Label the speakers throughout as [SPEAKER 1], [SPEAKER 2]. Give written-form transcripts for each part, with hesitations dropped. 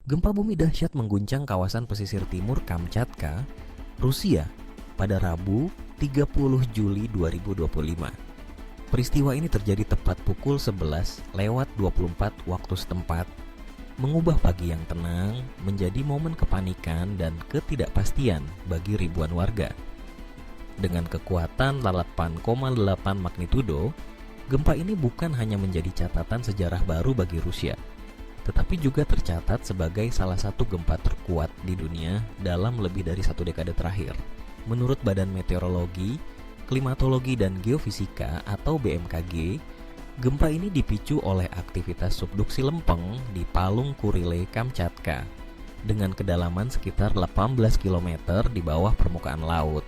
[SPEAKER 1] Gempa bumi dahsyat mengguncang kawasan pesisir timur Kamchatka, Rusia pada Rabu 30 Juli 2025. Peristiwa ini terjadi tepat pukul 11:24 waktu setempat, mengubah pagi yang tenang menjadi momen kepanikan dan ketidakpastian bagi ribuan warga. Dengan kekuatan 8,8 magnitudo, gempa ini bukan hanya menjadi catatan sejarah baru bagi Rusia, tetapi juga tercatat sebagai salah satu gempa terkuat di dunia dalam lebih dari satu dekade terakhir. Menurut Badan Meteorologi, Klimatologi dan Geofisika atau BMKG, gempa ini dipicu oleh aktivitas subduksi lempeng di Palung Kurile, Kamchatka, dengan kedalaman sekitar 18 km di bawah permukaan laut.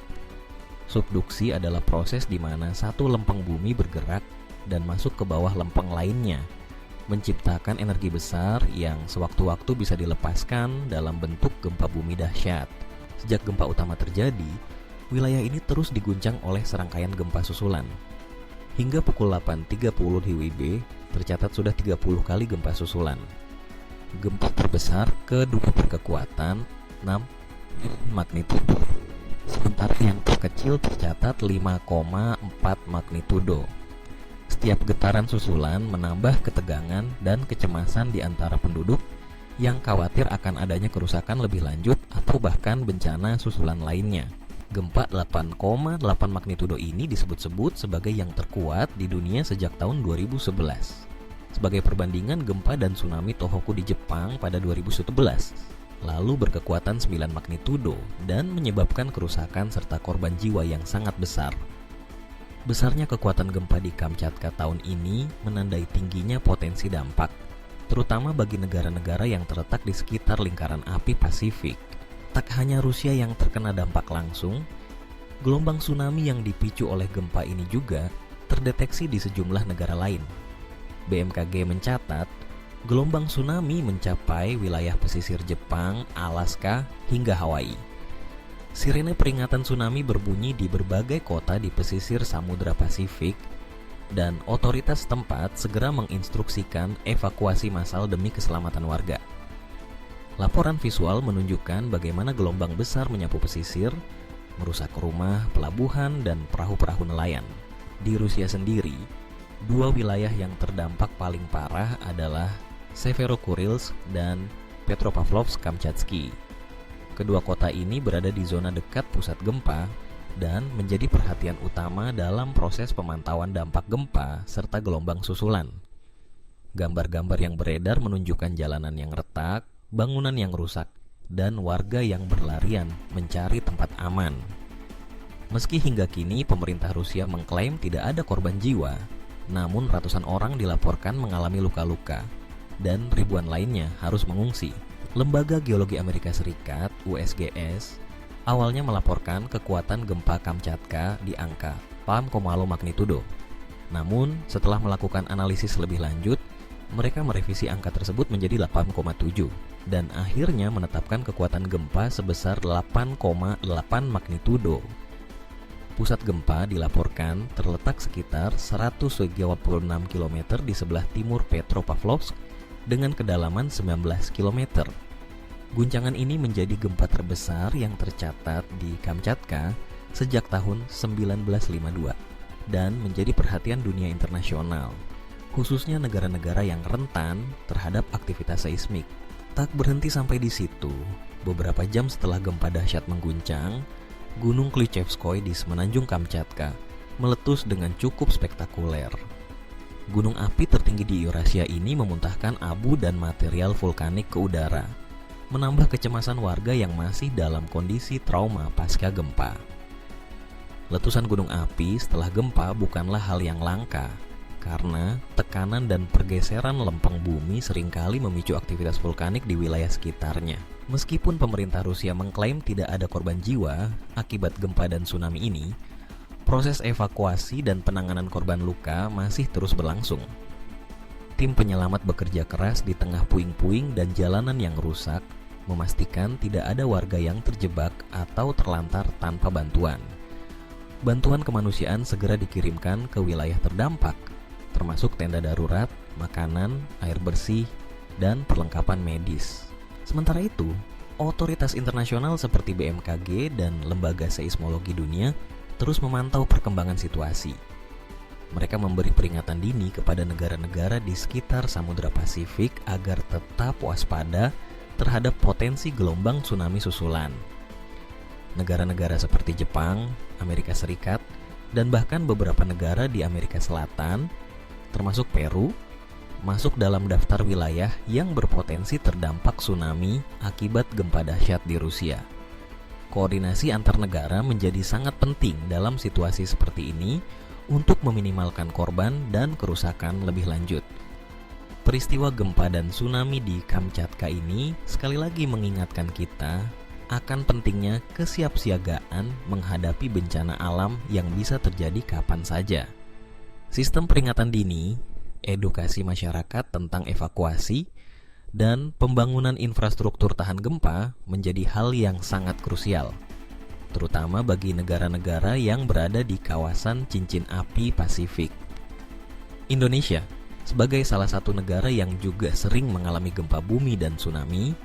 [SPEAKER 1] Subduksi adalah proses di mana satu lempeng bumi bergerak dan masuk ke bawah lempeng lainnya, menciptakan energi besar yang sewaktu-waktu bisa dilepaskan dalam bentuk gempa bumi dahsyat. Sejak gempa utama terjadi, wilayah ini terus diguncang oleh serangkaian gempa susulan. Hingga pukul 8.30 WIB, tercatat sudah 30 kali gempa susulan. Gempa terbesar kedua berkekuatan 6 magnitudo, sementara yang terkecil tercatat 5,4 magnitudo. Setiap getaran susulan menambah ketegangan dan kecemasan di antara penduduk yang khawatir akan adanya kerusakan lebih lanjut atau bahkan bencana susulan lainnya. Gempa 8,8 magnitudo ini disebut-sebut sebagai yang terkuat di dunia sejak tahun 2011. Sebagai perbandingan, gempa dan tsunami Tohoku di Jepang pada 2011 lalu berkekuatan 9 magnitudo dan menyebabkan kerusakan serta korban jiwa yang sangat besar. Besarnya kekuatan gempa di Kamchatka tahun ini menandai tingginya potensi dampak, terutama bagi negara-negara yang terletak di sekitar lingkaran api Pasifik. Tak hanya Rusia yang terkena dampak langsung, gelombang tsunami yang dipicu oleh gempa ini juga terdeteksi di sejumlah negara lain. BMKG mencatat, gelombang tsunami mencapai wilayah pesisir Jepang, Alaska, hingga Hawaii. Sirene peringatan tsunami berbunyi di berbagai kota di pesisir Samudra Pasifik, dan otoritas setempat segera menginstruksikan evakuasi massal demi keselamatan warga. Laporan visual menunjukkan bagaimana gelombang besar menyapu pesisir, merusak rumah, pelabuhan, dan perahu-perahu nelayan. Di Rusia sendiri, dua wilayah yang terdampak paling parah adalah Severokurilsk dan Petropavlovsk-Kamchatsky. Kedua kota ini berada di zona dekat pusat gempa dan menjadi perhatian utama dalam proses pemantauan dampak gempa serta gelombang susulan. Gambar-gambar yang beredar menunjukkan jalanan yang retak, bangunan yang rusak, dan warga yang berlarian mencari tempat aman. Meski hingga kini pemerintah Rusia mengklaim tidak ada korban jiwa, namun ratusan orang dilaporkan mengalami luka-luka dan ribuan lainnya harus mengungsi. Lembaga Geologi Amerika Serikat (USGS) awalnya melaporkan kekuatan gempa Kamchatka di angka 4,0 magnitudo. Namun, setelah melakukan analisis lebih lanjut, mereka merevisi angka tersebut menjadi 8,7 dan akhirnya menetapkan kekuatan gempa sebesar 8,8 magnitudo. Pusat gempa dilaporkan terletak sekitar 126 km di sebelah timur Petropavlovsk dengan kedalaman 19 km. Guncangan ini menjadi gempa terbesar yang tercatat di Kamchatka sejak tahun 1952 dan menjadi perhatian dunia internasional, khususnya negara-negara yang rentan terhadap aktivitas seismik. Tak berhenti sampai di situ, beberapa jam setelah gempa dahsyat mengguncang, Gunung Klyuchevskoy di semenanjung Kamchatka meletus dengan cukup spektakuler. Gunung api tertinggi di Eurasia ini memuntahkan abu dan material vulkanik ke udara, menambah kecemasan warga yang masih dalam kondisi trauma pasca gempa. Letusan gunung api setelah gempa bukanlah hal yang langka, karena tekanan dan pergeseran lempeng bumi seringkali memicu aktivitas vulkanik di wilayah sekitarnya. Meskipun pemerintah Rusia mengklaim tidak ada korban jiwa akibat gempa dan tsunami ini, proses evakuasi dan penanganan korban luka masih terus berlangsung. Tim penyelamat bekerja keras di tengah puing-puing dan jalanan yang rusak, memastikan tidak ada warga yang terjebak atau terlantar tanpa bantuan. Bantuan kemanusiaan segera dikirimkan ke wilayah terdampak, termasuk tenda darurat, makanan, air bersih, dan perlengkapan medis. Sementara itu, otoritas internasional seperti BMKG dan Lembaga Seismologi Dunia terus memantau perkembangan situasi. Mereka memberi peringatan dini kepada negara-negara di sekitar Samudra Pasifik agar tetap waspada terhadap potensi gelombang tsunami susulan. Negara-negara seperti Jepang, Amerika Serikat, dan bahkan beberapa negara di Amerika Selatan, termasuk Peru, masuk dalam daftar wilayah yang berpotensi terdampak tsunami akibat gempa dahsyat di Rusia. Koordinasi antar negara menjadi sangat penting dalam situasi seperti ini untuk meminimalkan korban dan kerusakan lebih lanjut. Peristiwa gempa dan tsunami di Kamchatka ini sekali lagi mengingatkan kita akan pentingnya kesiapsiagaan menghadapi bencana alam yang bisa terjadi kapan saja. Sistem peringatan dini, edukasi masyarakat tentang evakuasi, dan pembangunan infrastruktur tahan gempa menjadi hal yang sangat krusial, terutama bagi negara-negara yang berada di kawasan cincin api Pasifik. Indonesia, sebagai salah satu negara yang juga sering mengalami gempa bumi dan tsunami,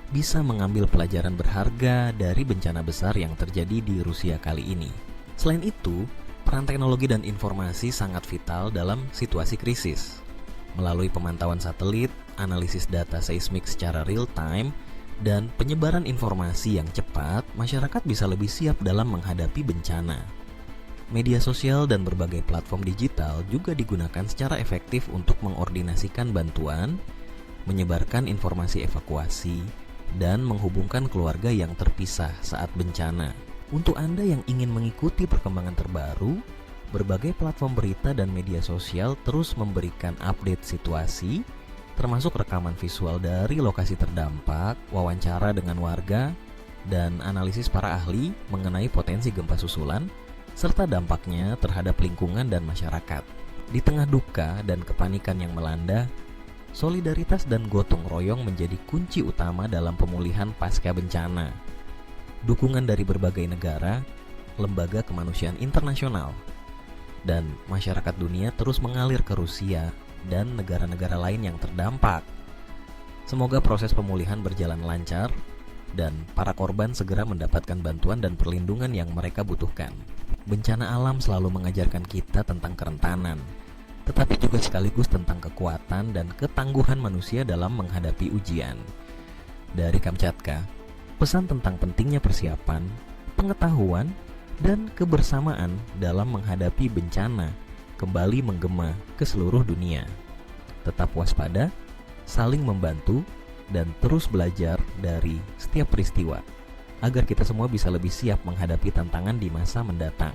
[SPEAKER 1] bisa mengambil pelajaran berharga dari bencana besar yang terjadi di Rusia kali ini. Selain itu, peran teknologi dan informasi sangat vital dalam situasi krisis. Melalui pemantauan satelit, analisis data seismik secara real-time, dan penyebaran informasi yang cepat, masyarakat bisa lebih siap dalam menghadapi bencana. Media sosial dan berbagai platform digital juga digunakan secara efektif untuk mengordinasikan bantuan, menyebarkan informasi evakuasi, dan menghubungkan keluarga yang terpisah saat bencana. Untuk Anda yang ingin mengikuti perkembangan terbaru, berbagai platform berita dan media sosial terus memberikan update situasi, termasuk rekaman visual dari lokasi terdampak, wawancara dengan warga, dan analisis para ahli mengenai potensi gempa susulan, serta dampaknya terhadap lingkungan dan masyarakat. Di tengah duka dan kepanikan yang melanda, solidaritas dan gotong royong menjadi kunci utama dalam pemulihan pasca bencana. Dukungan dari berbagai negara, lembaga kemanusiaan internasional, dan masyarakat dunia terus mengalir ke Rusia dan negara-negara lain yang terdampak. Semoga proses pemulihan berjalan lancar dan para korban segera mendapatkan bantuan dan perlindungan yang mereka butuhkan. Bencana alam selalu mengajarkan kita tentang kerentanan, tetapi juga sekaligus tentang kekuatan dan ketangguhan manusia dalam menghadapi ujian. Dari Kamchatka, pesan tentang pentingnya persiapan, pengetahuan, dan kebersamaan dalam menghadapi bencana kembali menggema ke seluruh dunia. Tetap waspada, saling membantu, dan terus belajar dari setiap peristiwa, agar kita semua bisa lebih siap menghadapi tantangan di masa mendatang.